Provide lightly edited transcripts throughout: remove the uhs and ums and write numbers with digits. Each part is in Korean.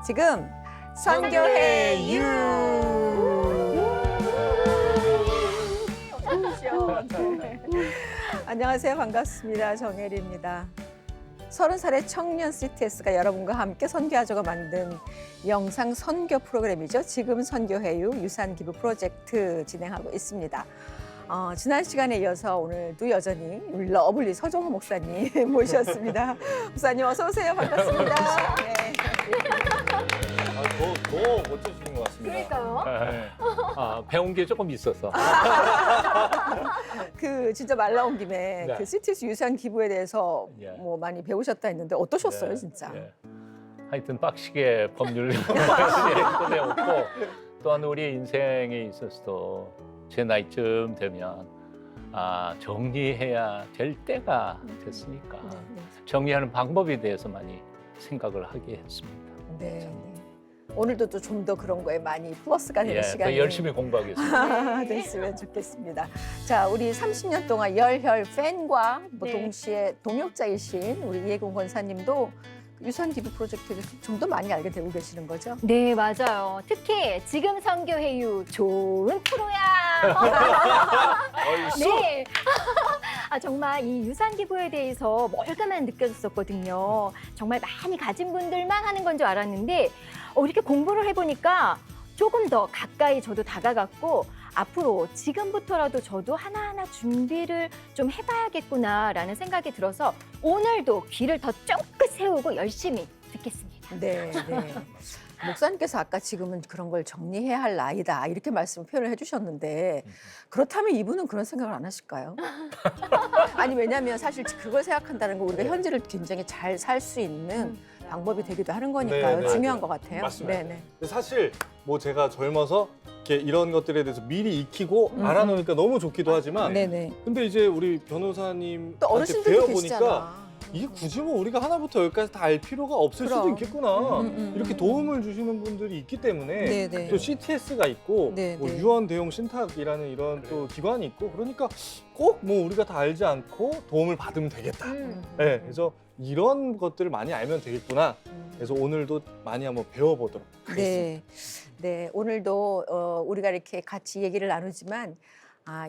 지금 선교회 유. 안녕하세요. 반갑습니다. 정혜리입니다. 30살의 청년 CTS가 여러분과 함께 선교하자고 만든 영상 선교 프로그램이죠. 지금 선교회유 유산기부 프로젝트 진행하고 있습니다. 지난 시간에 이어서 오늘도 여전히 우리 러블리 서정호 목사님 모셨습니다. 목사님 어서 오세요. 반갑습니다. 네. 더 멋져지신 것 같습니다. 그러니까요. 네. 배운 게 조금 있어서. 그 진짜 말 나온 김에 네. 그 CTS 유산 기부에 대해서 예. 뭐 많이 배우셨다 했는데 어떠셨어요, 네, 진짜? 네. 하여튼 빡시게 법률 많이 배웠고 또한 우리 인생에 있어서도 제 나이쯤 되면 정리해야 될 때가 됐으니까 네. 정리하는 방법에 대해서 많이 생각을 하게 했습니다. 네. 오늘도 또 좀 더 그런 거에 많이 플러스가 되는 예, 시간이 더 열심히 공부하겠습니다. 됐으면 좋겠습니다. 자, 우리 30년 동안 열혈 팬과 뭐 네. 동시에 동역자이신 우리 이혜곤 권사님도 유산 기부 프로젝트에 대해서 좀 더 많이 알게 되고 계시는 거죠? 네, 맞아요. 특히 지금 선교회유 좋은 프로야. 네. 정말 이 유산 기부에 대해서 멀게만 느껴졌었거든요. 정말 많이 가진 분들만 하는 건 줄 알았는데 이렇게 공부를 해보니까 조금 더 가까이 저도 다가갔고 앞으로 지금부터라도 저도 하나하나 준비를 좀 해봐야겠구나라는 생각이 들어서 오늘도 귀를 더 쫑긋 세우고 열심히 듣겠습니다. 네. 목사님께서 아까 지금은 그런 걸 정리해야 할 나이다 이렇게 말씀 표현을 해주셨는데 그렇다면 이분은 그런 생각을 안 하실까요? 아니 왜냐하면 사실 그걸 생각한다는 거 우리가 현재를 굉장히 잘 살 수 있는 방법이 되기도 하는 거니까요. 네, 중요한 맞아요. 것 같아요. 맞습니다. 네네. 근데 사실 뭐 제가 젊어서 이렇게 이런 것들에 대해서 미리 익히고 알아놓으니까 너무 좋기도 하지만 네네. 근데 이제 우리 변호사님 또 어르신들도 배워보니까 계시잖아. 이게 굳이 뭐 우리가 하나부터 열까지 다 알 필요가 없을 수도 그럼. 있겠구나. 음. 이렇게 도움을 주시는 분들이 있기 때문에 네네. 또 CTS가 있고 네, 뭐 네. 유언 대용 신탁이라는 이런 또 기관이 있고 그러니까 꼭 뭐 우리가 다 알지 않고 도움을 받으면 되겠다. 네, 그래서 이런 것들을 많이 알면 되겠구나. 그래서 오늘도 많이 한번 배워보도록 하겠습니다. 네, 오늘도 우리가 이렇게 같이 얘기를 나누지만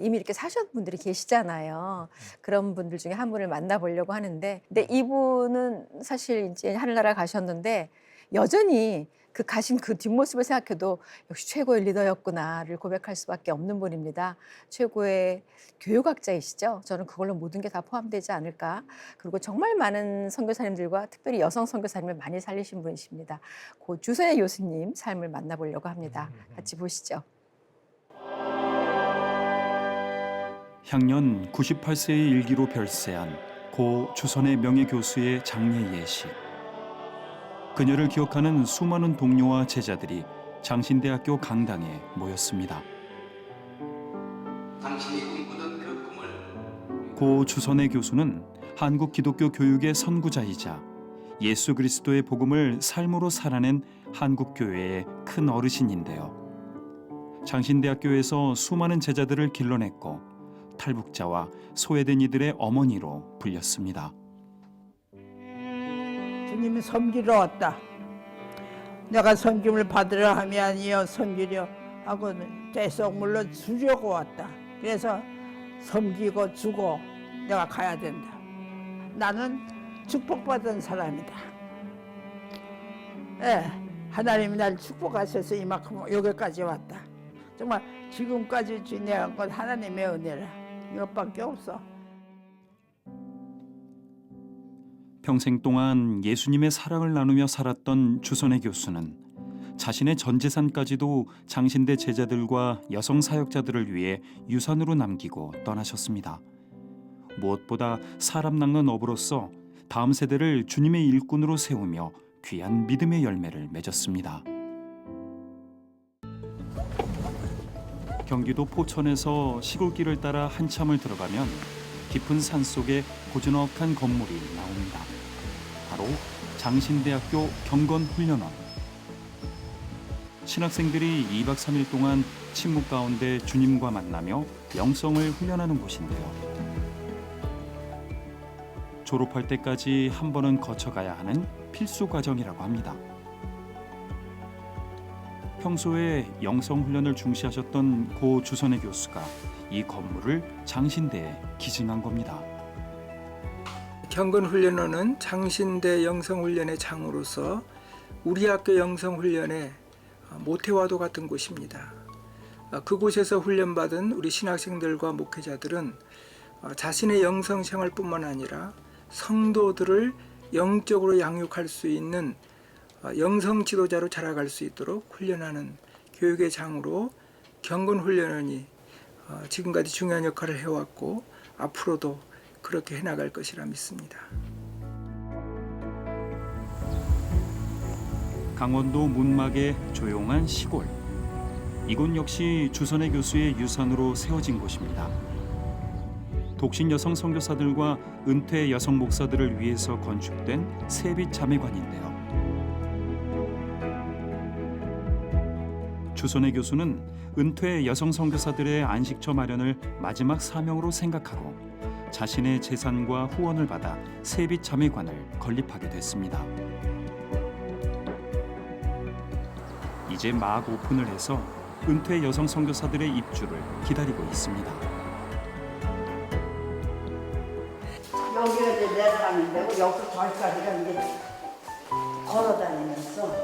이미 이렇게 사셨던 분들이 계시잖아요. 그런 분들 중에 한 분을 만나보려고 하는데, 근데 이분은 사실 이제 하늘나라 가셨는데 여전히 그 가신 그 뒷모습을 생각해도 역시 최고의 리더였구나를 고백할 수밖에 없는 분입니다. 최고의 교육학자이시죠. 저는 그걸로 모든 게 다 포함되지 않을까. 그리고 정말 많은 선교사님들과 특별히 여성 선교사님을 많이 살리신 분이십니다. 고 주선혜 교수님 삶을 만나보려고 합니다. 같이 보시죠. 향년 98세의 일기로 별세한 고 주선의 명예교수의 장례 예식. 그녀를 기억하는 수많은 동료와 제자들이 장신대학교 강당에 모였습니다. 당신이 꿈꾸던 그 꿈을 고 주선의 교수는 한국 기독교 교육의 선구자이자 예수 그리스도의 복음을 삶으로 살아낸 한국 교회의 큰 어르신인데요. 장신대학교에서 수많은 제자들을 길러냈고 탈북자와 소외된 이들의 어머니로 불렸습니다. 주님이 섬기러 왔다. 내가 섬김을 받으려 함이 아니여 섬기려 하고 떼속물로 주려고 왔다. 그래서 섬기고 주고 내가 가야 된다. 나는 축복받은 사람이다. 하나님이 날 축복하셔서 이만큼 여기까지 왔다. 정말 지금까지 지내온 건 하나님의 은혜라. 이것밖에 없어. 평생 동안 예수님의 사랑을 나누며 살았던 주선의 교수는 자신의 전 재산까지도 장신대 제자들과 여성 사역자들을 위해 유산으로 남기고 떠나셨습니다. 무엇보다 사람 낚는 어부로서 다음 세대를 주님의 일꾼으로 세우며 귀한 믿음의 열매를 맺었습니다. 경기도 포천에서 시골길을 따라 한참을 들어가면 깊은 산 속에 고즈넉한 건물이 나옵니다. 바로 장신대학교 경건훈련원. 신학생들이 2박 3일 동안 침묵 가운데 주님과 만나며 영성을 훈련하는 곳인데요. 졸업할 때까지 한 번은 거쳐가야 하는 필수 과정이라고 합니다. 평소에 영성 훈련을 중시하셨던 고 주선의 교수가 이 건물을 장신대에 기증한 겁니다. 경건훈련원은 장신대 영성훈련의 장으로서 우리 학교 영성훈련의 모태와도 같은 곳입니다. 그곳에서 훈련받은 우리 신학생들과 목회자들은 자신의 영성 생활뿐만 아니라 성도들을 영적으로 양육할 수 있는 영성 지도자로 자라갈 수 있도록 훈련하는 교육의 장으로 경건훈련원이 지금까지 중요한 역할을 해왔고 앞으로도 그렇게 해나갈 것이라 믿습니다. 강원도 문막의 조용한 시골. 이곳 역시 주선의 교수의 유산으로 세워진 곳입니다. 독신 여성 선교사들과 은퇴 여성 목사들을 위해서 건축된 세빛 자매관인데요. 주선의 교수는 은퇴 여성 선교사들의 안식처 마련을 마지막 사명으로 생각하고 자신의 재산과 후원을 받아 세빛 자매관을 건립하게 됐습니다. 이제 막 오픈을 해서 은퇴 여성 선교사들의 입주를 기다리고 있습니다. 여기가 이제 내려가는 데고 여기서 저기까지가 이제 걸어 다니면서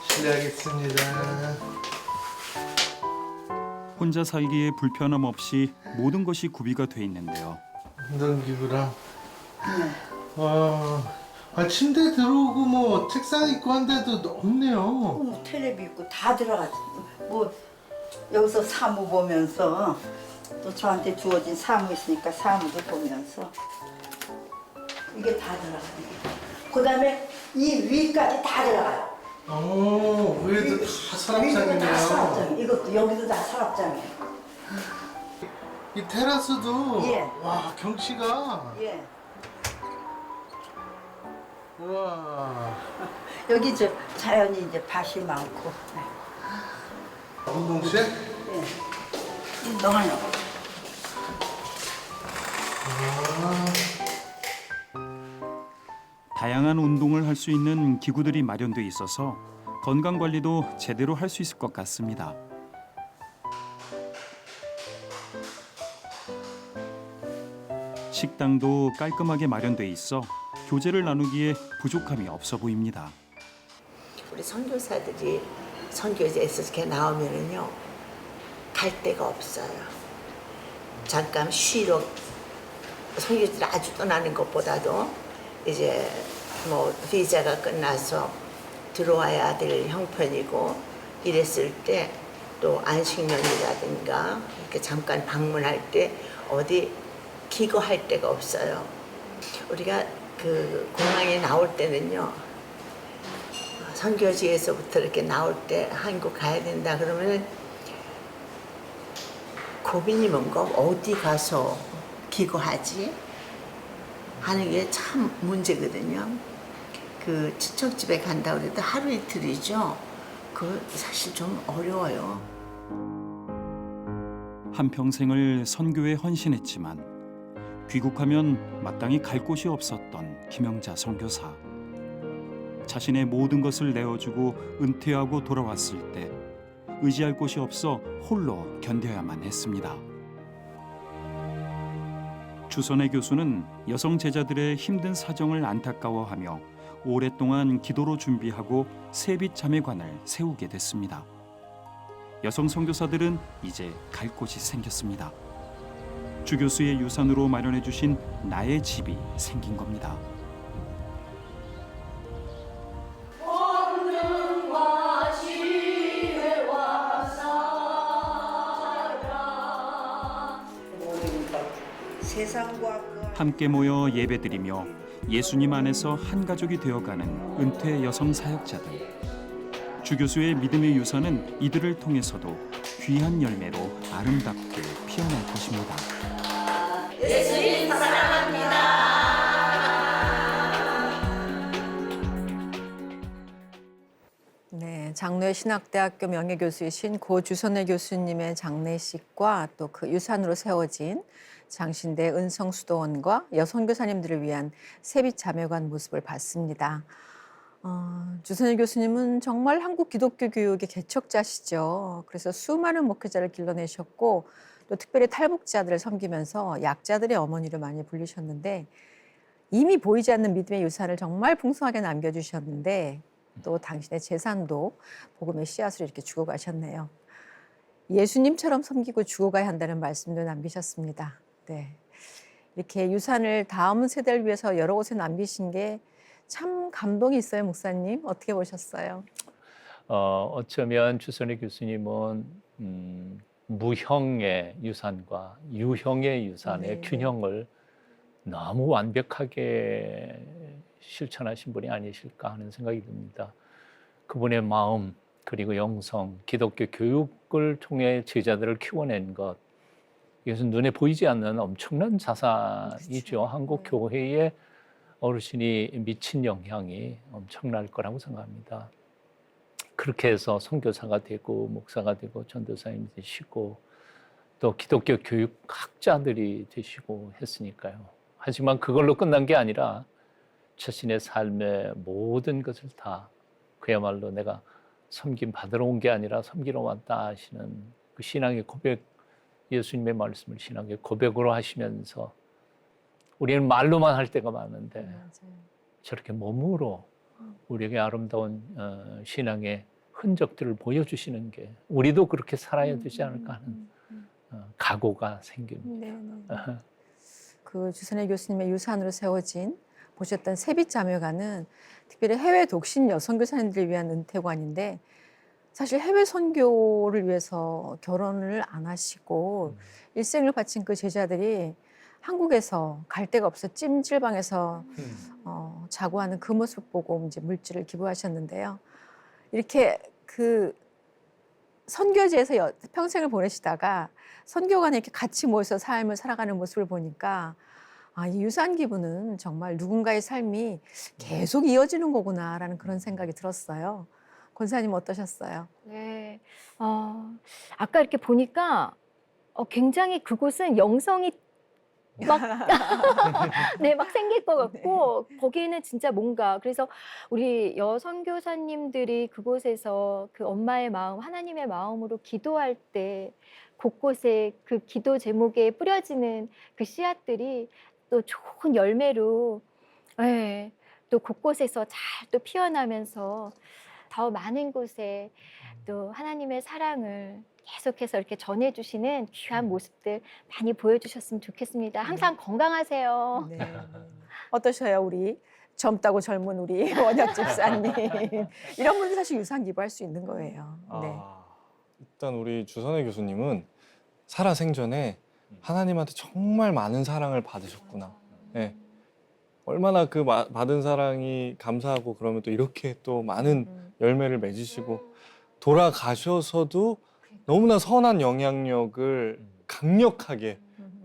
실례하겠습니다. 혼자 살기에 불편함 없이 모든 것이 구비가 돼 있는데요. 운동기구랑 침대 들어오고 뭐 책상 있고 한 데도 넓네요. 뭐 텔레비 있고 다 들어가지. 뭐 여기서 사무 보면서 또 저한테 주어진 사무 있으니까 사무도 보면서 이게 다 들어가요. 그다음에 이 위까지 다 들어가요. 위에도 다 위도 다 서랍장이네요. 서랍장. 이것도 여기도 다 서랍장이에요. 이 테라스도 예. 와 경치가 예. 우와. 여기 저 자연이 이제 밭이 많고. 운동실? 예. 너가요. 다양한 운동을 할 수 있는 기구들이 마련돼 있어서 건강 관리도 제대로 할 수 있을 것 같습니다. 식당도 깔끔하게 마련돼 있어 교제를 나누기에 부족함이 없어 보입니다. 우리 선교사들이 선교지에서 이렇게 나오면은요 갈 데가 없어요. 잠깐 쉬러 선교지를 아주 떠나는 것보다도 이제 뭐 비자가 끝나서 들어와야 될 형편이고 이랬을 때 또 안식년이라든가 이렇게 잠깐 방문할 때 어디 기거할 데가 없어요. 우리가 그 공항에 나올 때는요 선교지에서부터 이렇게 나올 때 한국 가야 된다 그러면 고민이 뭔가 어디 가서 기거하지 하는 게 참 문제거든요. 그 친척집에 간다 그래도 하루 이틀이죠. 그 사실 좀 어려워요. 한평생을 선교에 헌신했지만 귀국하면 마땅히 갈 곳이 없었던 김영자 선교사. 자신의 모든 것을 내어주고 은퇴하고 돌아왔을 때 의지할 곳이 없어 홀로 견뎌야만 했습니다. 주선의 교수는 여성 제자들의 힘든 사정을 안타까워하며 오랫동안 기도로 준비하고 세빛 자매관을 세우게 됐습니다. 여성 선교사들은 이제 갈 곳이 생겼습니다. 주 교수의 유산으로 마련해 주신 나의 집이 생긴 겁니다. 함께 모여 예배드리며 예수님 안에서 한 가족이 되어가는 은퇴 여성 사역자들. 주 교수의 믿음의 유산은 이들을 통해서도 귀한 열매로 아름답게 피어날 것입니다. 예수님 사랑합니다. 네, 장로의 신학대학교 명예교수이신 고 주선의 교수님의 장례식과 또 그 유산으로 세워진 장신대 은성수도원과 여성교사님들을 위한 세빛 자매관 모습을 봤습니다. 주선희 교수님은 정말 한국 기독교 교육의 개척자시죠. 그래서 수많은 목회자를 길러내셨고 또 특별히 탈북자들을 섬기면서 약자들의 어머니를 많이 불리셨는데 이미 보이지 않는 믿음의 유산을 정말 풍성하게 남겨주셨는데 또 당신의 재산도 복음의 씨앗으로 이렇게 주고 가셨네요. 예수님처럼 섬기고 죽어가야 한다는 말씀도 남기셨습니다. 네. 이렇게 유산을 다음 세대를 위해서 여러 곳에 남기신 게 참 감동이 있어요, 목사님. 어떻게 보셨어요? 어쩌면 주선희 교수님은 무형의 유산과 유형의 유산의 네. 균형을 너무 완벽하게 실천하신 분이 아니실까 하는 생각이 듭니다. 그분의 마음 그리고 영성, 기독교 교육을 통해 제자들을 키워낸 것, 이것은 눈에 보이지 않는 엄청난 자산이죠. 그렇죠. 한국 네. 교회에 어르신이 미친 영향이 엄청날 거라고 생각합니다. 그렇게 해서 선교사가 되고 목사가 되고 전도사님이 되시고 또 기독교 교육학자들이 되시고 했으니까요. 하지만 그걸로 끝난 게 아니라 자신의 삶의 모든 것을 다 그야말로 내가 섬김 받으러 온 게 아니라 섬기러 왔다 하시는 그 신앙의 고백, 예수님의 말씀을 신앙의 고백으로 하시면서 우리는 말로만 할 때가 많은데 맞아요. 저렇게 몸으로 우리에게 아름다운 신앙의 흔적들을 보여주시는 게 우리도 그렇게 살아야 되지 않을까 하는 각오가 생깁니다. 네, 네. 그 주선희 교수님의 유산으로 세워진 보셨던 세빛자매관은 특별히 해외 독신 여성 교사님들을 위한 은퇴관인데 사실 해외 선교를 위해서 결혼을 안 하시고 일생을 바친 그 제자들이 한국에서 갈 데가 없어 찜질방에서 자고 하는 그 모습 보고 이제 물질을 기부하셨는데요. 이렇게 그 선교지에서 평생을 보내시다가 선교관에 이렇게 같이 모여서 삶을 살아가는 모습을 보니까 이 유산 기부는 정말 누군가의 삶이 계속 이어지는 거구나라는 그런 생각이 들었어요. 권사님 어떠셨어요? 네. 아까 이렇게 보니까 굉장히 그곳은 영성이 막, 네, 막 생길 것 같고, 거기에는 진짜 뭔가, 그래서 우리 여선교사님들이 그곳에서 그 엄마의 마음, 하나님의 마음으로 기도할 때, 곳곳에 그 기도 제목에 뿌려지는 그 씨앗들이 또 좋은 열매로, 네, 또 곳곳에서 잘 또 피어나면서 더 많은 곳에 또 하나님의 사랑을 계속해서 이렇게 전해주시는 귀한 모습들 많이 보여주셨으면 좋겠습니다. 항상 건강하세요. 네. 어떠셔요, 우리 젊다고 젊은 우리 원혁 집사님? 이런 분들 사실 유산 기부할 수 있는 거예요. 네. 일단 우리 주선희 교수님은 살아생전에 하나님한테 정말 많은 사랑을 받으셨구나. 네. 얼마나 그 받은 사랑이 감사하고 그러면 또 이렇게 또 많은 열매를 맺으시고 돌아가셔서도 너무나 선한 영향력을 강력하게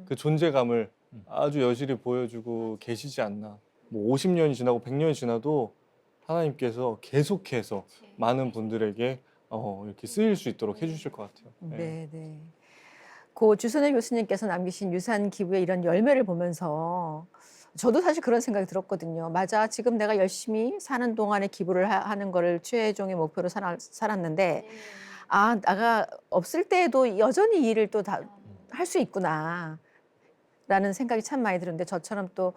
그 존재감을 아주 여실히 보여주고 계시지 않나. 뭐 50년이 지나고 100년이 지나도 하나님께서 계속해서 많은 분들에게 이렇게 쓰일 수 있도록 해주실 것 같아요. 네, 네. 고 주선희 교수님께서 남기신 유산 기부의 이런 열매를 보면서 저도 사실 그런 생각이 들었거든요. 맞아, 지금 내가 열심히 사는 동안에 기부를 하는 거를 최종의 목표로 살았는데 내가 없을 때에도 여전히 이 일을 또 다 할 수 있구나 라는 생각이 참 많이 들었는데 저처럼 또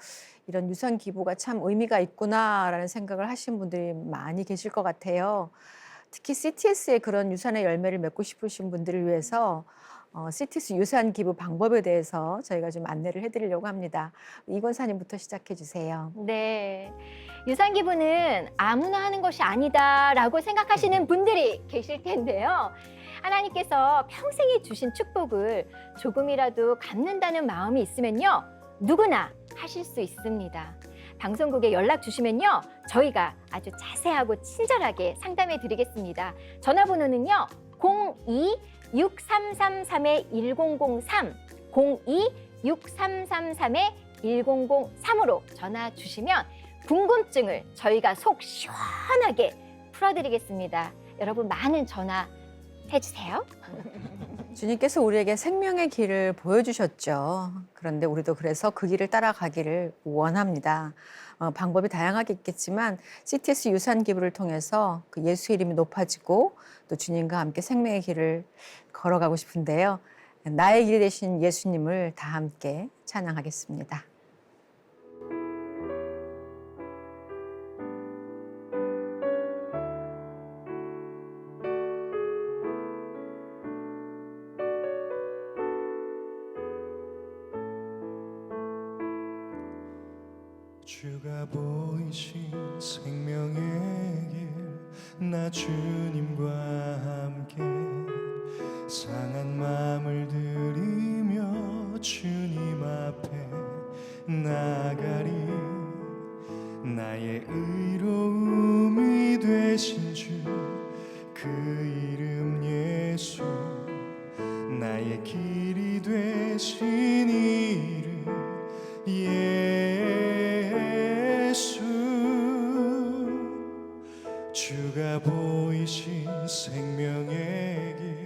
이런 유산 기부가 참 의미가 있구나 라는 생각을 하신 분들이 많이 계실 것 같아요. 특히 CTS의 그런 유산의 열매를 맺고 싶으신 분들을 위해서 CTS 유산 기부 방법에 대해서 저희가 좀 안내를 해드리려고 합니다. 이 권사님부터 시작해 주세요. 네. 유산 기부는 아무나 하는 것이 아니다라고 생각하시는 분들이 계실 텐데요. 하나님께서 평생에 주신 축복을 조금이라도 갚는다는 마음이 있으면요, 누구나 하실 수 있습니다. 방송국에 연락 주시면요, 저희가 아주 자세하고 친절하게 상담해 드리겠습니다. 전화번호는요, 02-6333-1003, 02-6333-1003으로 전화 주시면 궁금증을 저희가 속 시원하게 풀어드리겠습니다. 여러분 많은 전화 해주세요. 주님께서 우리에게 생명의 길을 보여주셨죠. 그런데 우리도 그래서 그 길을 따라가기를 원합니다. 방법이 다양하게 있겠지만 CTS 유산 기부를 통해서 그 예수 이름이 높아지고 또 주님과 함께 생명의 길을 걸어가고 싶은데요. 나의 길이 되신 예수님을 다 함께 찬양하겠습니다. 주가 보이신 생명의 길 나 주님과 함께 상한 마음을 들이며 주님 앞에 나가리 나의 의로움이 되신 주 그 이름 예수 나의 길이 되신 이름 예수 주가 보이신 생명의 길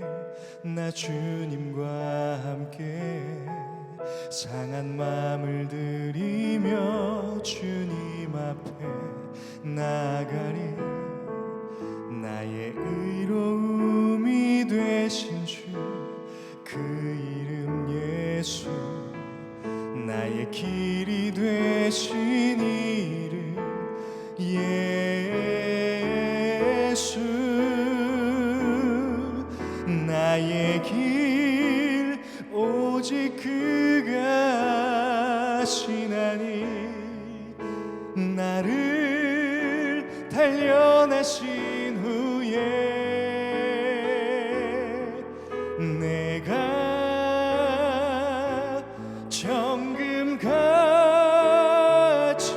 나 주님과 함께 상한 마음을 들이며 주님 앞에 나가리 나의 의로움이 되신 주 그 이름 예수 나의 길이 되신 이름 예수 나의 길 오직 그가 하시나니 나를 단련하신 후에 내가 정금같이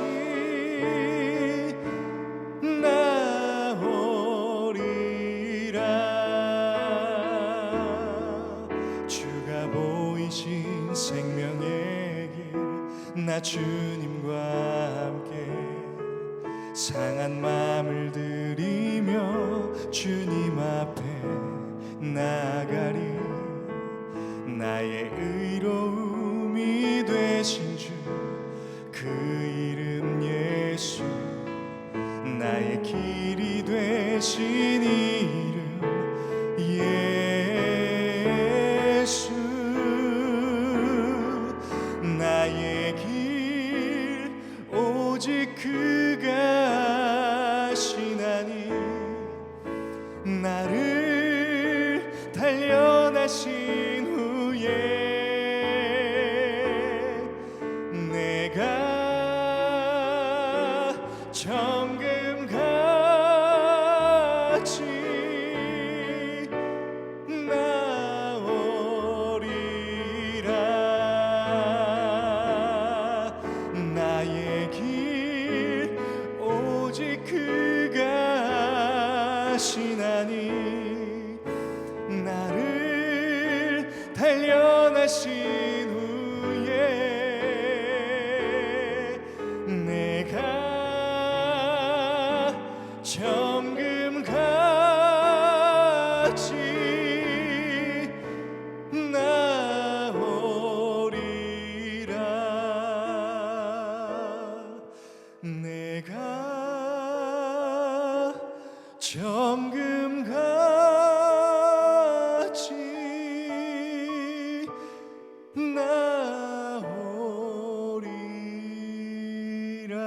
나오리라 주가 보이신 생명의 길 나 주님과 함께 상한 마음을 들이며 주님 앞에 나가리 나의 의로움이 되신 주 그 이름 예수 나의 길이 되신 이름 예수 나의 길 오직 그가 하시나니 나를 단련하신 후에 내가 정금같이 나오리라 나의 길 오직 그가 하시나니 나를 단련하신 후에 내가 정금같이 나오리라 내가 정금같이 나오리라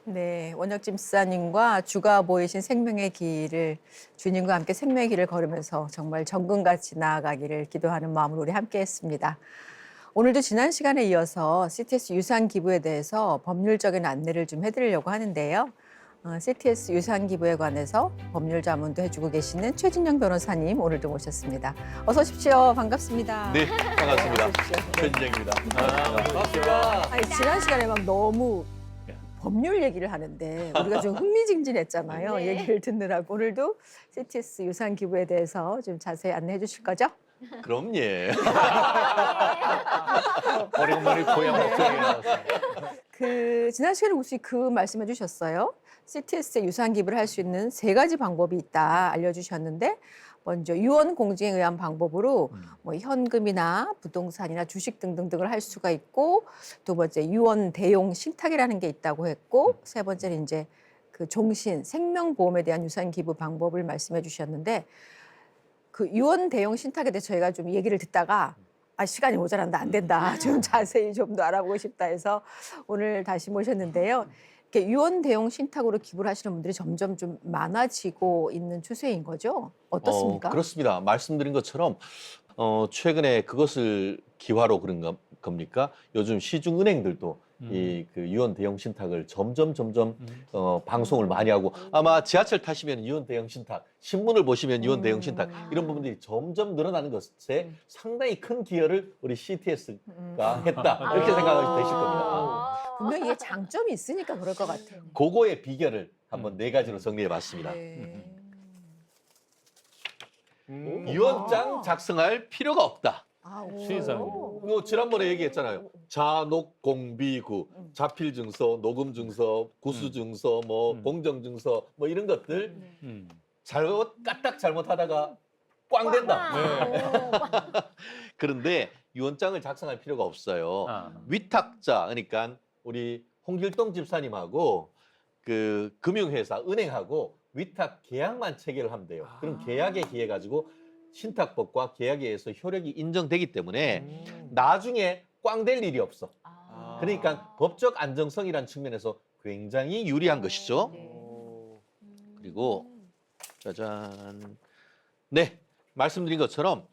네, 원혁 집사님과 주가 보이신 생명의 길을 주님과 함께 생명의 길을 걸으면서 정말 정금같이 나아가기를 기도하는 마음으로 우리 함께했습니다. 오늘도 지난 시간에 이어서 CTS 유산 기부에 대해서 법률적인 안내를 좀 해드리려고 하는데요. CTS 유산 기부에 관해서 법률 자문도 해주고 계시는 최진영 변호사님 오늘도 모셨습니다. 어서 오십시오. 반갑습니다. 네, 반갑습니다. 어서 오십시오. 최진정입니다. 반갑습니다. 아니, 지난 시간에 막 너무 법률 얘기를 하는데 우리가 좀 흥미진진했잖아요. 네. 얘기를 듣느라고 오늘도 CTS 유산 기부에 대해서 좀 자세히 안내해 주실 거죠? 그럼요. 오랜만에 고향 목소리가 나왔어요. 그 지난 시간에 혹시 그 말씀해 주셨어요? CTS에 유산 기부를 할 수 있는 3가지 방법이 있다 알려주셨는데 먼저 유언 공증에 의한 방법으로 뭐 현금이나 부동산이나 주식 등등등을 할 수가 있고 두 번째 유언 대용 신탁이라는 게 있다고 했고 세 번째는 이제 그 종신 생명보험에 대한 유산 기부 방법을 말씀해 주셨는데 그 유언 대용 신탁에 대해서 저희가 좀 얘기를 듣다가 시간이 모자란다 안 된다 좀 자세히 좀 더 알아보고 싶다 해서 오늘 다시 모셨는데요. 이렇게 유언 대용 신탁으로 기부를 하시는 분들이 점점 좀 많아지고 있는 추세인 거죠? 어떻습니까? 그렇습니다. 말씀드린 것처럼 최근에 그것을 기화로 그런 겁니까? 요즘 시중은행들도 이 그 유언 대용 신탁을 점점 방송을 많이 하고 아마 지하철 타시면 유언 대용 신탁, 신문을 보시면 유언 대용 신탁 이런 부분들이 점점 늘어나는 것에 상당히 큰 기여를 우리 CTS가 했다 이렇게 생각하시면 되실 겁니다. 분명히 이게 장점이 있으니까 그럴 것 같아요. 그거의 비결을 한번 4가지로 정리해봤습니다. 네. 유언장 작성할 필요가 없다. 세상에. 지난번에 얘기했잖아요. 자녹공비구, 자필증서, 녹음증서, 구수증서, 뭐 공정증서, 뭐 이런 것들 까딱 잘못하다가 꽝 된다. 그런데 유언장을 작성할 필요가 없어요. 위탁자, 그러니까 우리 홍길동 집사님하고 그 금융회사, 은행하고 위탁 계약만 체결을 하면 돼요. 그럼 계약에 기해 가지고 신탁법과 계약에 의해서 효력이 인정되기 때문에 나중에 꽝 될 일이 없어. 그러니까 법적 안정성이라는 측면에서 굉장히 유리한 것이죠. 그리고 짜잔. 네, 말씀드린 것처럼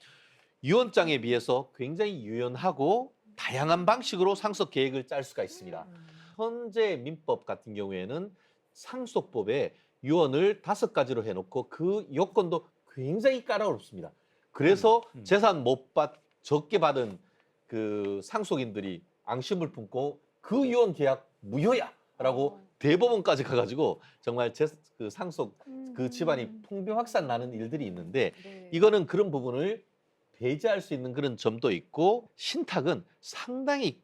유언장에 비해서 굉장히 유연하고 다양한 방식으로 상속 계획을 짤 수가 있습니다. 현재 민법 같은 경우에는 상속법에 유언을 5가지로 해놓고 그 요건도 굉장히 까다롭습니다. 그래서 재산 적게 받은 그 상속인들이 앙심을 품고 그 유언 계약 무효야라고 대법원까지 가가지고 정말 그 상속 그 집안이 풍비확산 나는 일들이 있는데 이거는 그런 부분을 배제할 수 있는 그런 점도 있고 신탁은 상당히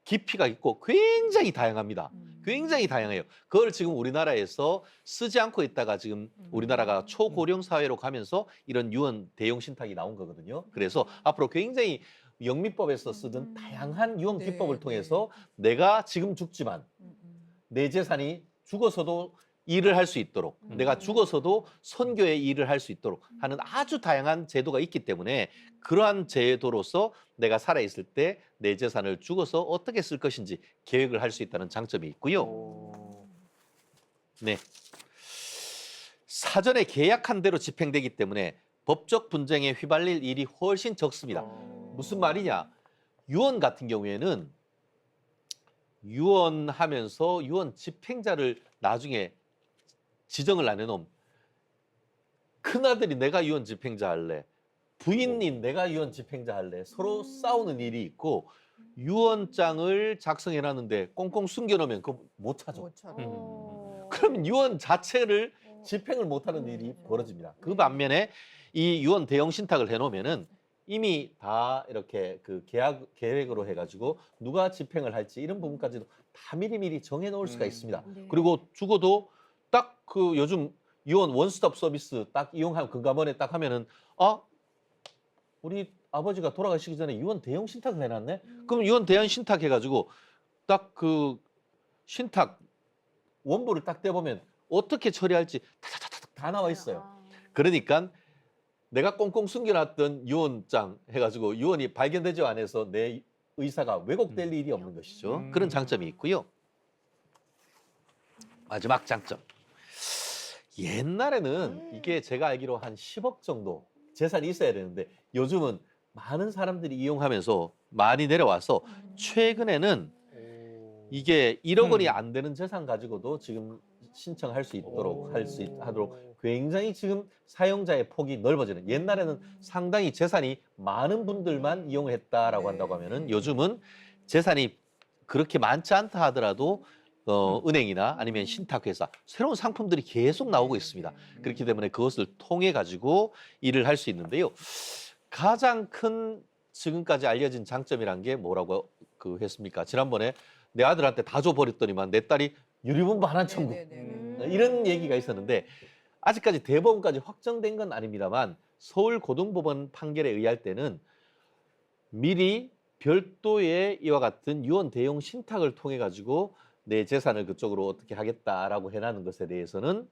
깊이가 있고 굉장히 다양합니다. 굉장히 다양해요. 그걸 지금 우리나라에서 쓰지 않고 있다가 지금 우리나라가 초고령 사회로 가면서 이런 유언 대용 신탁이 나온 거거든요. 그래서 앞으로 굉장히 영미법에서 쓰던 다양한 유언 기법을 통해서 내가 지금 죽지만 내 재산이 죽어서도 일을 할 수 있도록 내가 죽어서도 선교의 일을 할 수 있도록 하는 아주 다양한 제도가 있기 때문에 그러한 제도로서 내가 살아있을 때 내 재산을 죽어서 어떻게 쓸 것인지 계획을 할 수 있다는 장점이 있고요. 네. 사전에 계약한 대로 집행되기 때문에 법적 분쟁에 휘말릴 일이 훨씬 적습니다. 무슨 말이냐? 유언 같은 경우에는 유언하면서 유언 집행자를 나중에 지정을 안 해놓으면 큰아들이 내가 유언 집행자 할래, 부인인 내가 유언 집행자 할래 서로 싸우는 일이 있고 유언장을 작성해놨는데 꽁꽁 숨겨놓으면 그거 못 찾아. 그러면 유언 자체를 집행을 못하는 일이 벌어집니다. 그 반면에 이 유언 대용 신탁을 해놓으면은 이미 다 이렇게 그 계획으로 해가지고 누가 집행을 할지 이런 부분까지도 다 미리미리 정해놓을 수가 있습니다. 그리고 죽어도 딱 그 요즘 유언 원스톱 서비스 딱 이용하면 금감원에 딱 하면은 우리 아버지가 돌아가시기 전에 유언 대용 신탁을 해놨네. 그럼 유언 대용 신탁 해가지고 딱 그 신탁 원본을 딱 떼보면 어떻게 처리할지 다 나와 있어요. 그러니까 내가 꽁꽁 숨겨놨던 유언장 해가지고 유언이 발견되지 않아서 내 의사가 왜곡될 일이 없는 것이죠. 그런 장점이 있고요. 마지막 장점. 옛날에는 이게 제가 알기로 한 10억 정도 재산이 있어야 되는데 요즘은 많은 사람들이 이용하면서 많이 내려와서 최근에는 이게 1억 원이 안 되는 재산 가지고도 지금 신청할 수 있도록 하도록 굉장히 지금 사용자의 폭이 넓어지는. 옛날에는 상당히 재산이 많은 분들만 이용을 했다라고 한다고 하면은 요즘은 재산이 그렇게 많지 않다 하더라도 은행이나 아니면 신탁회사 새로운 상품들이 계속 나오고 있습니다. 그렇기 때문에 그것을 통해 가지고 일을 할 수 있는데요. 가장 큰 지금까지 알려진 장점이란 게 뭐라고 했습니까? 지난번에 내 아들한테 다 줘버렸더니만 내 딸이 유류분 반환 청구 이런 얘기가 있었는데 아직까지 대법원까지 확정된 건 아닙니다만 서울고등법원 판결에 의할 때는 미리 별도의 이와 같은 유언 대용 신탁을 통해 가지고 내 재산을 그쪽으로 어떻게 하겠다라고 해놨는 것에 대해서는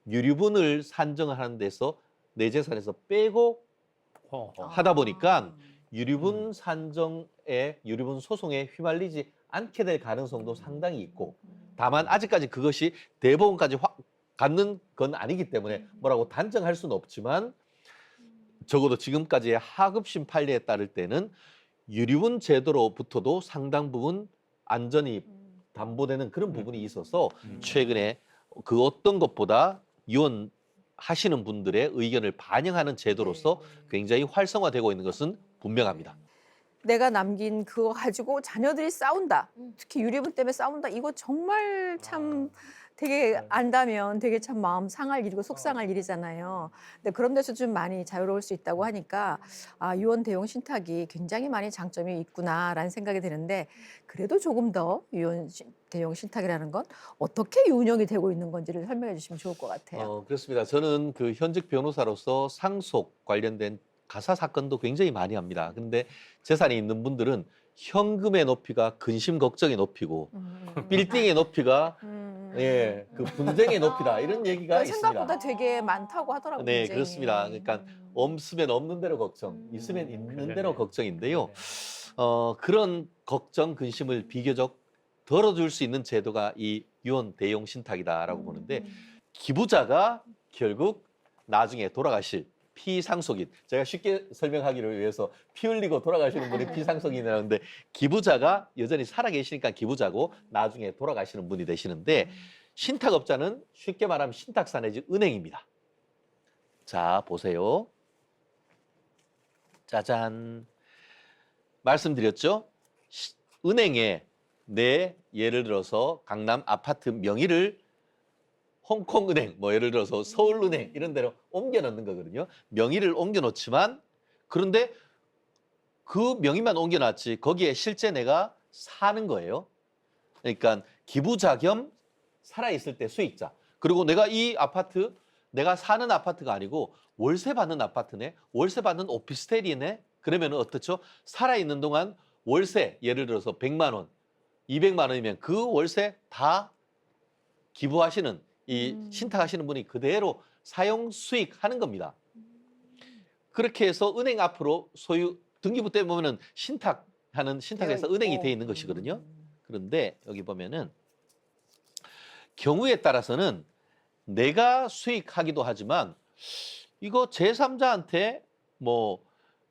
유류분을 산정하는 데서 내 재산에서 빼고 하다 보니까 유류분 산정에 유류분 소송에 휘말리지 않게 될 가능성도 상당히 있고 다만 아직까지 그것이 대법원까지 갖는 건 아니기 때문에 뭐라고 단정할 수는 없지만 적어도 지금까지의 하급심 판례에 따를 때는 유류분 제도로부터도 상당 부분 안전이 담보되는 그런 부분이 있어서 최근에 그 어떤 것보다 유언하시는 분들의 의견을 반영하는 제도로서 굉장히 활성화되고 있는 것은 분명합니다. 내가 남긴 그거 가지고 자녀들이 싸운다. 특히 유류분 때문에 싸운다. 이거 정말 참 되게 안다면 되게 참 마음 상할 일이고 속상할 일이잖아요. 근데 그런 데서 좀 많이 자유로울 수 있다고 하니까 유언 대용 신탁이 굉장히 많이 장점이 있구나라는 생각이 드는데 그래도 조금 더 유언 대용 신탁이라는 건 어떻게 운영이 되고 있는 건지를 설명해 주시면 좋을 것 같아요. 그렇습니다. 저는 그 현직 변호사로서 상속 관련된 가사 사건도 굉장히 많이 합니다. 그런데 재산이 있는 분들은 현금의 높이가 근심 걱정의 높이고 빌딩의 높이가 그 분쟁의 높이다 이런 얘기가 있습니다. 생각보다 되게 많다고 하더라고요. 네, 분쟁이. 그렇습니다. 그러니까 없으면 없는 대로 걱정, 있으면 있는 대로 걱정인데요. 그런 걱정, 근심을 비교적 덜어줄 수 있는 제도가 이 유언 대용 신탁이다라고 보는데 기부자가 결국 나중에 돌아가실 피상속인, 제가 쉽게 설명하기를 위해서 피 흘리고 돌아가시는 분이 피상속인이라는데 기부자가 여전히 살아계시니까 기부자고 나중에 돌아가시는 분이 되시는데 신탁업자는 쉽게 말하면 신탁사 내지 은행입니다. 자, 보세요. 짜잔. 말씀드렸죠? 은행에 내 예를 들어서 강남 아파트 명의를 홍콩은행, 뭐 예를 들어서 서울은행 이런 데로 옮겨 놓는 거거든요. 명의를 옮겨 놓지만 그런데 그 명의만 옮겨 놨지 거기에 실제 내가 사는 거예요. 그러니까 기부자 겸 살아있을 때 수익자. 그리고 내가 이 아파트, 내가 사는 아파트가 아니고 월세 받는 아파트네, 월세 받는 오피스텔이네. 그러면 어떻죠? 살아있는 동안 월세, 예를 들어서 100만 원, 200만 원이면 그 월세 다 기부하시는 이 신탁하시는 분이 그대로 사용 수익하는 겁니다. 그렇게 해서 은행 앞으로 소유 등기부 때 보면은 신탁에서 은행이 돼 있는 것이거든요. 그런데 여기 보면은 경우에 따라서는 내가 수익하기도 하지만 이거 제3자한테 뭐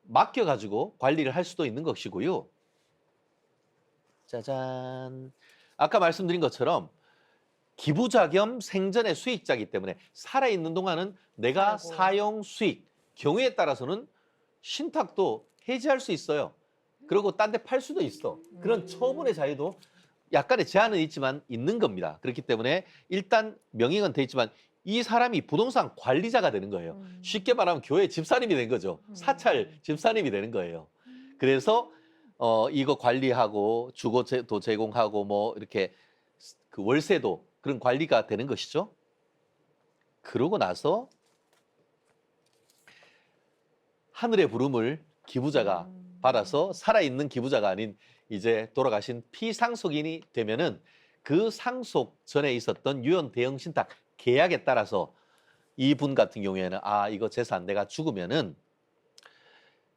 맡겨가지고 관리를 할 수도 있는 것이고요. 짜잔. 아까 말씀드린 것처럼 기부자 겸 생전의 수익자이기 때문에 살아있는 동안은 내가 사용 수익, 경우에 따라서는 신탁도 해지할 수 있어요. 그리고 딴 데 팔 수도 있어. 그런 처분의 자유도 약간의 제한은 있지만 있는 겁니다. 그렇기 때문에 일단 명의는 돼 있지만 이 사람이 부동산 관리자가 되는 거예요. 쉽게 말하면 교회 집사님이 된 거죠. 사찰 집사님이 되는 거예요. 그래서 이거 관리하고 주거도 제공하고 뭐 이렇게 그 월세도 그런 관리가 되는 것이죠. 그러고 나서 하늘의 부름을 기부자가 받아서 살아있는 기부자가 아닌 이제 돌아가신 피상속인이 되면은 그 상속 전에 있었던 유언 대용 신탁 계약에 따라서 이분 같은 경우에는 이거 재산 내가 죽으면은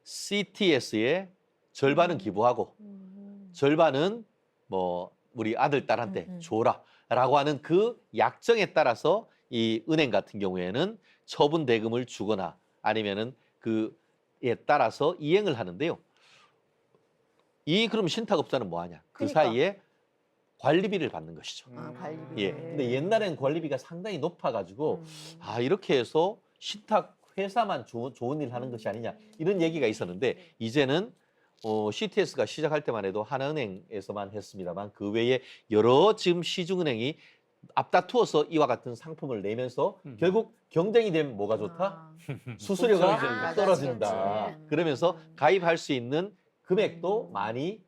CTS의 절반은 기부하고 절반은 뭐 우리 아들 딸한테 줘라 라고 하는 그 약정에 따라서 이 은행 같은 경우에는 처분 대금을 주거나 아니면은 그에 따라서 이행을 하는데요. 그럼 신탁업자는 뭐 하냐? 그 사이에 관리비를 받는 것이죠. 관리비. 예. 근데 옛날에는 관리비가 상당히 높아가지고 이렇게 해서 신탁 회사만 좋은 일 하는 것이 아니냐 이런 얘기가 있었는데 이제는 CTS가 시작할 때만 해도 하나은행에서만 했습니다만 그 외에 여러 지금 시중은행이 앞다투어서 이와 같은 상품을 내면서 결국 경쟁이 되면 뭐가 좋다? 수수료가 떨어진다. 그러면서 가입할 수 있는 금액도 많이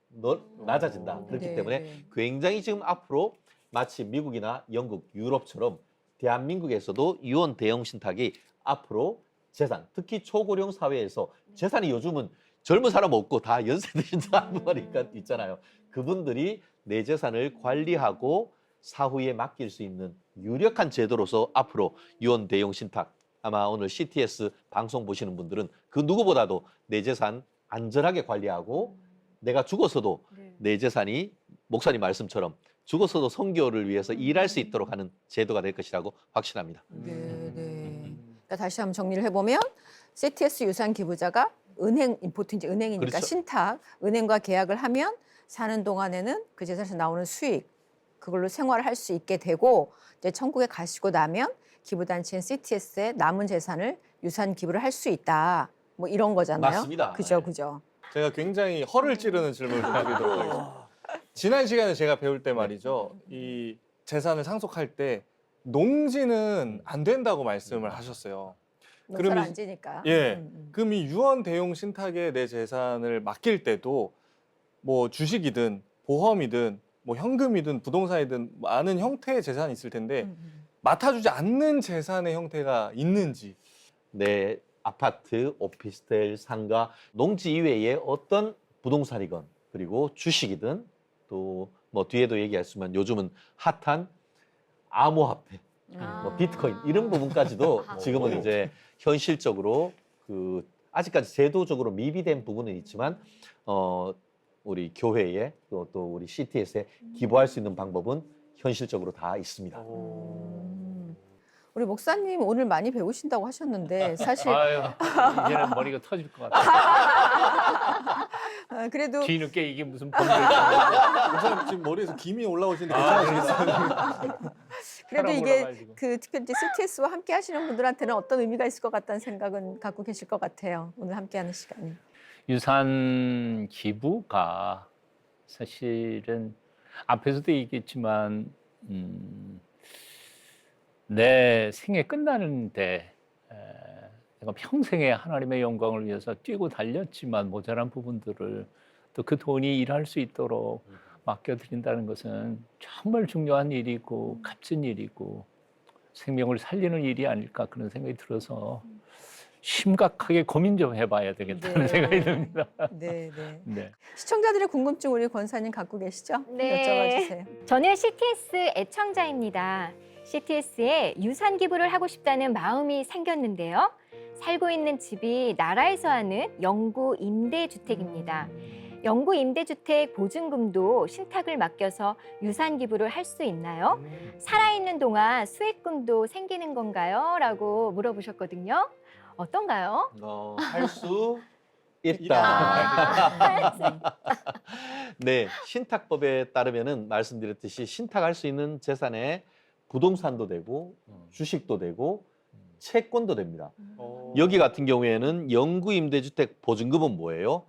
낮아진다. 그렇기 때문에 굉장히 지금 앞으로 마치 미국이나 영국, 유럽처럼 대한민국에서도 유언 대용 신탁이 앞으로 재산, 특히 초고령 사회에서 재산이 요즘은 젊은 사람 없고 다 연세 드신 사람들이 있잖아요. 그분들이 내 재산을 관리하고 사후에 맡길 수 있는 유력한 제도로서 앞으로 유언 대용 신탁, 아마 오늘 CTS 방송 보시는 분들은 그 누구보다도 내 재산 안전하게 관리하고 내가 죽어서도 내 재산이 목사님 말씀처럼 죽어서도 선교를 위해서 일할 수 있도록 하는 제도가 될 것이라고 확신합니다. 네. 그러니까 다시 한번 정리를 해보면 CTS 유산 기부자가 은행, 보통 이제 은행이니까 그렇죠. 신탁, 은행과 계약을 하면 사는 동안에는 그 재산에서 나오는 수익, 그걸로 생활을 할 수 있게 되고 이제 천국에 가시고 나면 기부단체인 CTS에 남은 재산을 유산 기부를 할 수 있다. 뭐 이런 거잖아요. 맞습니다. 그죠, 네. 그죠. 제가 굉장히 허를 찌르는 질문을 드리도록 하겠습니다. 지난 시간에 제가 배울 때 말이죠. 이 재산을 상속할 때 농지는 안 된다고 말씀을 하셨어요. 농사를 그럼 안 지니까. 예. 그럼 이 유언 대용 신탁에 내 재산을 맡길 때도 뭐 주식이든 보험이든 뭐 현금이든 부동산이든 많은 형태의 재산이 있을 텐데 맡아주지 않는 재산의 형태가 있는지. 내 아파트, 오피스텔, 상가, 농지 이외에 어떤 부동산이건 그리고 주식이든 또 뭐 뒤에도 얘기했지만 요즘은 핫한 암호화폐, 뭐 비트코인 이런 부분까지도 지금은 이제 현실적으로 그 아직까지 제도적으로 미비된 부분은 있지만 우리 교회에 또 우리 CTS에 기부할 수 있는 방법은 현실적으로 다 있습니다. 우리 목사님 오늘 많이 배우신다고 하셨는데 사실 아유, 이제는 머리가 터질 것 같아요. 그래도 뒤늦게 이게 무슨 법률이야. 목사님 지금 머리에서 김이 올라오시는데 괜찮으시겠어요? 그래도 사람 이게 올라가지고. 그 특별히 이제 CTS와 함께 하시는 분들한테는 어떤 의미가 있을 것 같다는 생각은 갖고 계실 것 같아요. 오늘 함께하는 시간이. 유산 기부가 사실은 앞에서도 얘기했지만 내 생애 끝나는데 내가 평생에 하나님의 영광을 위해서 뛰고 달렸지만 모자란 부분들을 또 그 돈이 일할 수 있도록 맡겨드린다는 것은 정말 중요한 일이고 값진 일이고 생명을 살리는 일이 아닐까 그런 생각이 들어서 심각하게 고민 좀 해봐야 되겠다는 생각이 듭니다. 네. 네. 시청자들의 궁금증 우리 권사님 갖고 계시죠? 네. 여쭤봐 주세요. 저는 CTS 애청자입니다. CTS에 유산 기부를 하고 싶다는 마음이 생겼는데요. 살고 있는 집이 나라에서 하는 영구 임대주택입니다. 영구 임대주택 보증금도 신탁을 맡겨서 유산 기부를 할 수 있나요? 살아있는 동안 수익금도 생기는 건가요? 라고 물어보셨거든요. 어떤가요? 할 수 있다. 네, 신탁법에 따르면은 말씀드렸듯이 신탁할 수 있는 재산에 부동산도 되고 주식도 되고 채권도 됩니다. 여기 같은 경우에는 영구임대주택 보증금은 뭐예요?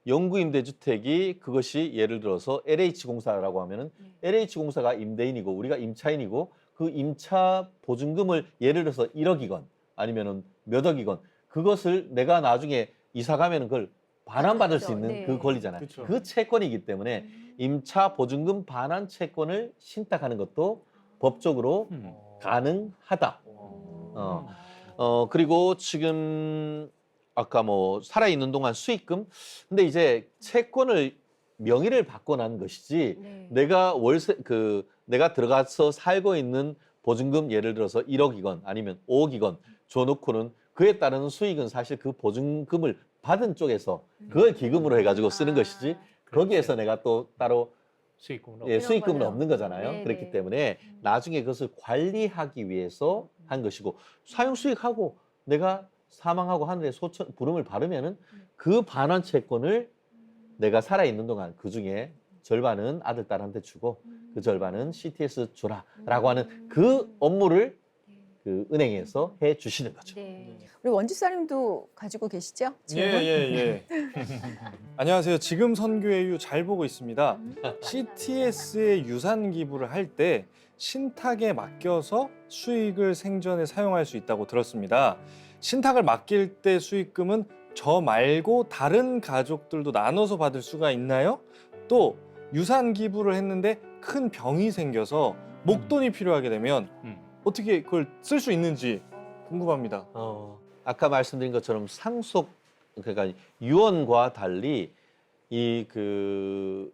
영구임대주택이 그것이 예를 들어서 LH공사라고 하면은 LH공사가 임대인이고 우리가 임차인이고 그 임차 보증금을 예를 들어서 1억이건 아니면은 몇 억이건 그것을 내가 나중에 이사 가면은 그걸 반환받을 수 있는 그 권리잖아요. 그렇죠. 그 채권이기 때문에 임차 보증금 반환 채권을 신탁하는 것도 법적으로 가능하다. 그리고 지금 아까 뭐 살아있는 동안 수익금, 근데 이제 채권을 명의를 바꿔난 것이지 내가 월세 내가 들어가서 살고 있는 보증금 예를 들어서 1억이건 아니면 5억이건 줘놓고는 그에 따른 수익은 사실 그 보증금을 받은 쪽에서 그걸 기금으로 해가지고 쓰는 것이지 거기에서 내가 또 따로 수익금은 없는 거잖아요. 네네. 그렇기 때문에 나중에 그것을 관리하기 위해서 한 것이고 사용 수익하고 내가 사망하고 하늘에 부름을 받으면은 그 반환 채권을 내가 살아 있는 동안 그 중에 절반은 아들 딸한테 주고 그 절반은 CTS 줘라라고 하는 그 업무를 그 은행에서 해 주시는 거죠. 우리 원집사님도 가지고 계시죠? 질문? 예. 안녕하세요. 지금 선교의 이유 잘 보고 있습니다. CTS에 유산 기부를 할 때 신탁에 맡겨서 수익을 생전에 사용할 수 있다고 들었습니다. 신탁을 맡길 때 수익금은 저 말고 다른 가족들도 나눠서 받을 수가 있나요? 또 유산 기부를 했는데 큰 병이 생겨서 목돈이 필요하게 되면 어떻게 그걸 쓸 수 있는지 궁금합니다. 아까 말씀드린 것처럼 상속 그러니까 유언과 달리 이 그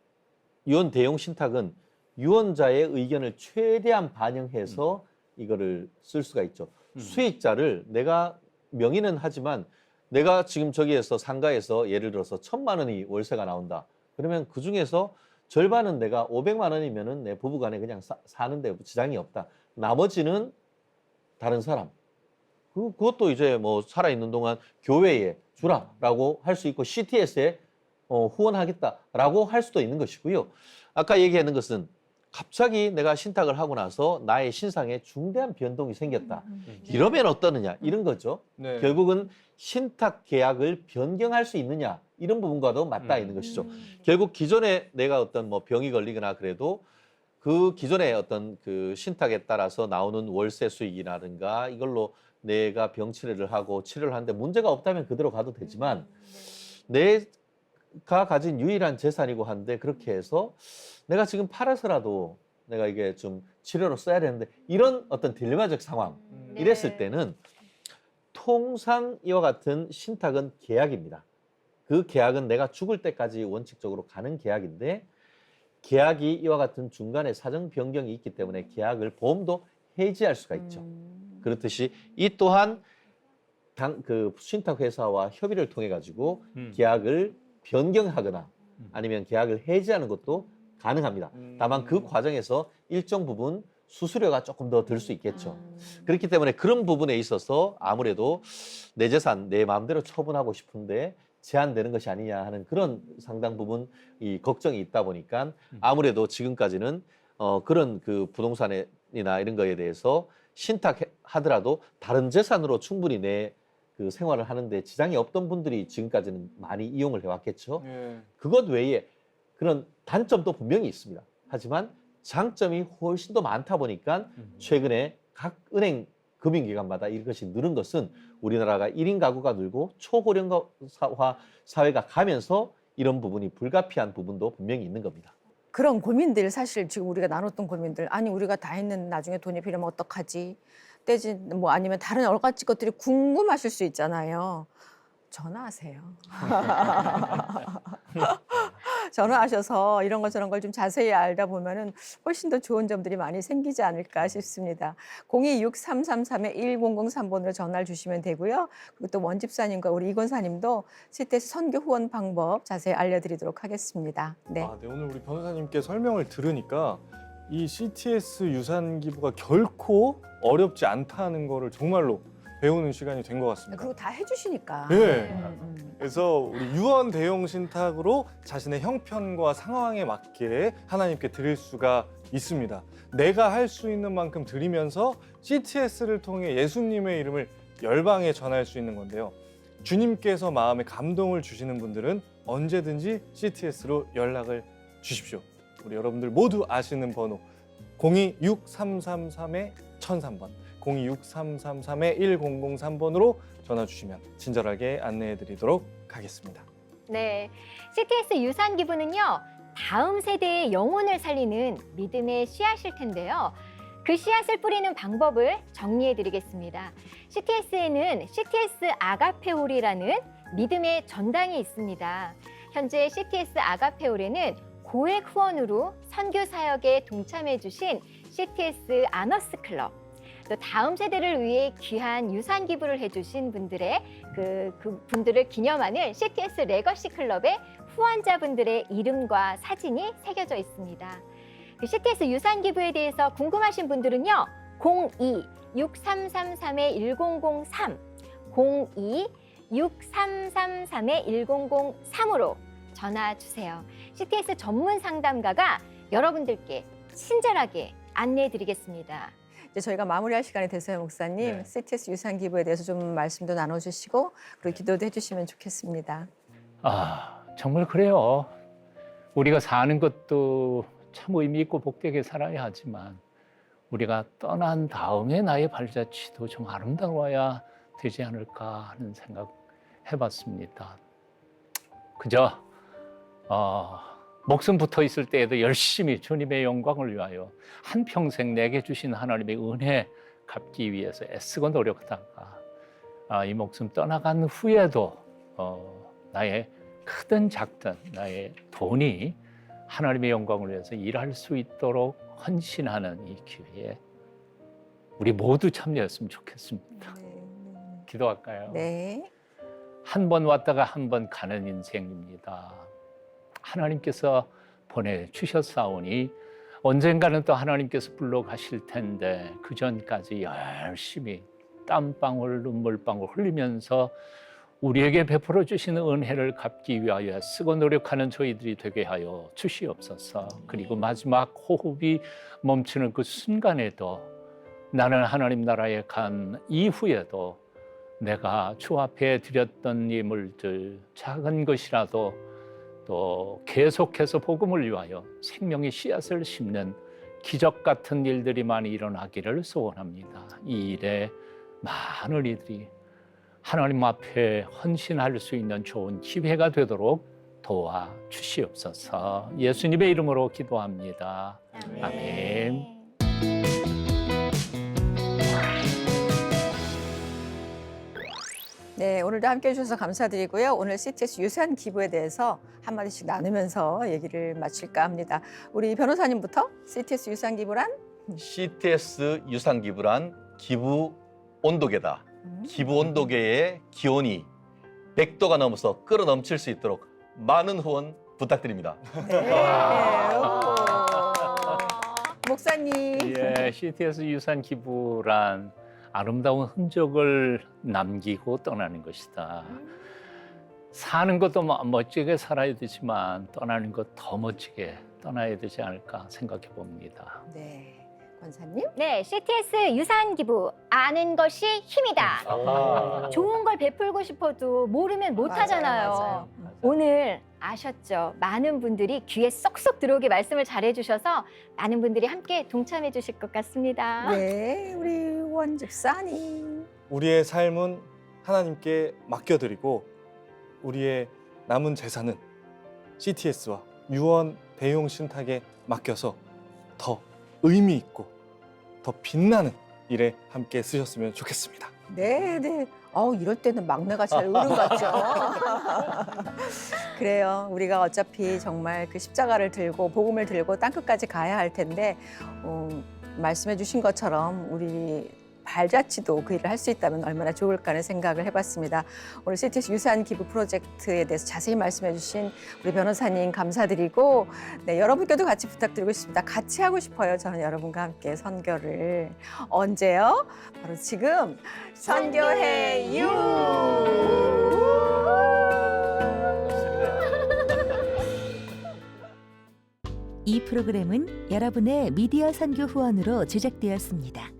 유언 대용 신탁은 유언자의 의견을 최대한 반영해서 이거를 쓸 수가 있죠. 수익자를 내가 명의는 하지만 내가 지금 저기에서 상가에서 예를 들어서 1,000만 원이 월세가 나온다. 그러면 그 중에서 절반은 내가 500만 원이면은 내 부부간에 그냥 사는데 지장이 없다. 나머지는 다른 사람. 그것도 이제 뭐 살아있는 동안 교회에 주라라고 할 수 있고 CTS에 후원하겠다라고 할 수도 있는 것이고요. 아까 얘기하는 것은 갑자기 내가 신탁을 하고 나서 나의 신상에 중대한 변동이 생겼다. 이러면 어떠느냐 이런 거죠. 네. 결국은 신탁 계약을 변경할 수 있느냐 이런 부분과도 맞닿아 있는 것이죠. 결국 기존에 내가 어떤 뭐 병이 걸리거나 그래도 그 기존의 어떤 그 신탁에 따라서 나오는 월세 수익이라든가 이걸로 내가 병치레를 하고 치료를 하는데 문제가 없다면 그대로 가도 되지만 내가 가진 유일한 재산이고 한데 그렇게 해서 내가 지금 팔아서라도 내가 이게 좀 치료로 써야 되는데 이런 어떤 딜레마적 상황 이랬을 때는 통상 이와 같은 신탁은 계약입니다. 그 계약은 내가 죽을 때까지 원칙적으로 가는 계약인데 계약이 이와 같은 중간에 사정 변경이 있기 때문에 계약을 보험도 해지할 수가 있죠. 그렇듯이 이 또한 그 신탁 회사와 협의를 통해 가지고 계약을 변경하거나 아니면 계약을 해지하는 것도 가능합니다. 다만 그 과정에서 일정 부분 수수료가 조금 더 들 수 있겠죠. 그렇기 때문에 그런 부분에 있어서 아무래도 내 재산 내 마음대로 처분하고 싶은데 제한되는 것이 아니냐 하는 그런 상당 부분 이 걱정이 있다 보니까 아무래도 지금까지는 그런 그 부동산이나 이런 거에 대해서 신탁하더라도 다른 재산으로 충분히 내 그 생활을 하는데 지장이 없던 분들이 지금까지는 많이 이용을 해왔겠죠. 그것 외에 그런 단점도 분명히 있습니다. 하지만 장점이 훨씬 더 많다 보니까 최근에 각 은행 금융기관마다 이것이 늘은 것은 우리나라가 1인 가구가 늘고 초고령화 사회가 가면서 이런 부분이 불가피한 부분도 분명히 있는 겁니다. 그런 고민들 사실 지금 우리가 나눴던 고민들 아니 우리가 다 했는데 나중에 돈이 필요하면 어떡하지 떼지 뭐 아니면 다른 여러 가지 것들이 궁금하실 수 있잖아요. 전화하세요. 전화하셔서 이런 것 저런 걸 좀 자세히 알다 보면은 훨씬 더 좋은 점들이 많이 생기지 않을까 싶습니다. 026333-1003번으로 전화를 주시면 되고요. 그리고 또 원집사님과 우리 이권사님도 CTS 선교 후원 방법 자세히 알려드리도록 하겠습니다. 네. 네, 오늘 우리 변호사님께 설명을 들으니까 이 CTS 유산 기부가 결코 어렵지 않다는 거를 정말로 배우는 시간이 된 것 같습니다. 그리고 다 해주시니까. 네. 그래서 우리 유언 대용 신탁으로 자신의 형편과 상황에 맞게 하나님께 드릴 수가 있습니다. 내가 할 수 있는 만큼 드리면서 CTS를 통해 예수님의 이름을 열방에 전할 수 있는 건데요. 주님께서 마음에 감동을 주시는 분들은 언제든지 CTS로 연락을 주십시오. 우리 여러분들 모두 아시는 번호 026333-1003번 026333-1003번으로 전화 주시면 친절하게 안내해 드리도록 하겠습니다. 네, CTS 유산 기부는요. 다음 세대의 영혼을 살리는 믿음의 씨앗일 텐데요. 그 씨앗을 뿌리는 방법을 정리해 드리겠습니다. CTS에는 CTS 아가페올이라는 믿음의 전당이 있습니다. 현재 CTS 아가페올에는 고액 후원으로 선교 사역에 동참해 주신 CTS 아너스 클럽, 또 다음 세대를 위해 귀한 유산 기부를 해주신 분들의 그 분들을 기념하는 CTS 레거시 클럽의 후원자분들의 이름과 사진이 새겨져 있습니다. 그 CTS 유산 기부에 대해서 궁금하신 분들은요, 02-6333-1003, 02-6333-1003으로 전화 주세요. CTS 전문 상담가가 여러분들께 친절하게 안내해 드리겠습니다. 이제 저희가 마무리할 시간이 됐어요, 목사님. 네. CTS 유산 기부에 대해서 좀 말씀도 나눠주시고 그리고 기도도 해주시면 좋겠습니다. 정말 그래요. 우리가 사는 것도 참 의미 있고 복되게 살아야 하지만 우리가 떠난 다음에 나의 발자취도 좀 아름다워야 되지 않을까 하는 생각 해봤습니다. 그저 목숨 붙어 있을 때에도 열심히 주님의 영광을 위하여 한평생 내게 주신 하나님의 은혜 갚기 위해서 애쓰고 노력하다가 이 목숨 떠나간 후에도 나의 크든 작든 나의 돈이 하나님의 영광을 위해서 일할 수 있도록 헌신하는 이 기회에 우리 모두 참여했으면 좋겠습니다. 기도할까요? 네. 한 번 왔다가 한 번 가는 인생입니다. 하나님께서 보내주셨사오니 언젠가는 또 하나님께서 불러가실 텐데 그 전까지 열심히 땀방울 눈물방울 흘리면서 우리에게 베풀어 주시는 은혜를 갚기 위하여 쓰고 노력하는 저희들이 되게 하여 주시옵소서. 그리고 마지막 호흡이 멈추는 그 순간에도 나는 하나님 나라에 간 이후에도 내가 주 앞에 드렸던 예물들 작은 것이라도 또 계속해서 복음을 위하여 생명의 씨앗을 심는 기적 같은 일들이 많이 일어나기를 소원합니다. 이 일에 많은 이들이 하나님 앞에 헌신할 수 있는 좋은 기회가 되도록 도와주시옵소서. 예수님의 이름으로 기도합니다. 아멘. 네, 오늘도 함께해 주셔서 감사드리고요. 오늘 CTS 유산 기부에 대해서 한마디씩 나누면서 얘기를 마칠까 합니다. 우리 변호사님부터 CTS 유산 기부란? CTS 유산 기부란 기부 온도계다. 기부 온도계의 기온이 100도가 넘어서 끓어 넘칠 수 있도록 많은 후원 부탁드립니다. 목사님. 예, CTS 유산 기부란 아름다운 흔적을 남기고 떠나는 것이다. 사는 것도 멋지게 살아야 되지만 떠나는 것 더 멋지게 떠나야 되지 않을까 생각해 봅니다. 네, 권사님. 네, CTS 유산 기부 아는 것이 힘이다. 좋은 걸 베풀고 싶어도 모르면 못 하잖아요. 맞아요. 오늘 아셨죠? 많은 분들이 귀에 쏙쏙 들어오게 말씀을 잘해 주셔서 많은 분들이 함께 동참해 주실 것 같습니다. 네, 우리 원 집사님. 우리의 삶은 하나님께 맡겨드리고 우리의 남은 재산은 CTS와 유언 배용 신탁에 맡겨서 더 의미 있고 더 빛나는 일에 함께 쓰셨으면 좋겠습니다. 네, 네. 이럴 때는 막내가 잘 어른 같죠. 그래요. 우리가 어차피 정말 그 십자가를 들고 복음을 들고 땅끝까지 가야 할 텐데 말씀해 주신 것처럼 우리 발자취도 그 일을 할 수 있다면 얼마나 좋을까 하는 생각을 해봤습니다. 오늘 CTS 유산 기부 프로젝트에 대해서 자세히 말씀해 주신 우리 변호사님 감사드리고 네, 여러분께도 같이 부탁드리고 싶습니다. 같이 하고 싶어요. 저는 여러분과 함께 선교를. 언제요? 바로 지금 선교해요. 이 프로그램은 여러분의 미디어 선교 후원으로 제작되었습니다.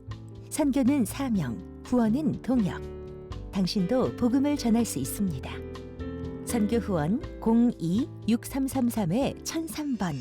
선교는 사명, 후원은 동역. 당신도 복음을 전할 수 있습니다. 선교 후원 02-6333-1003번.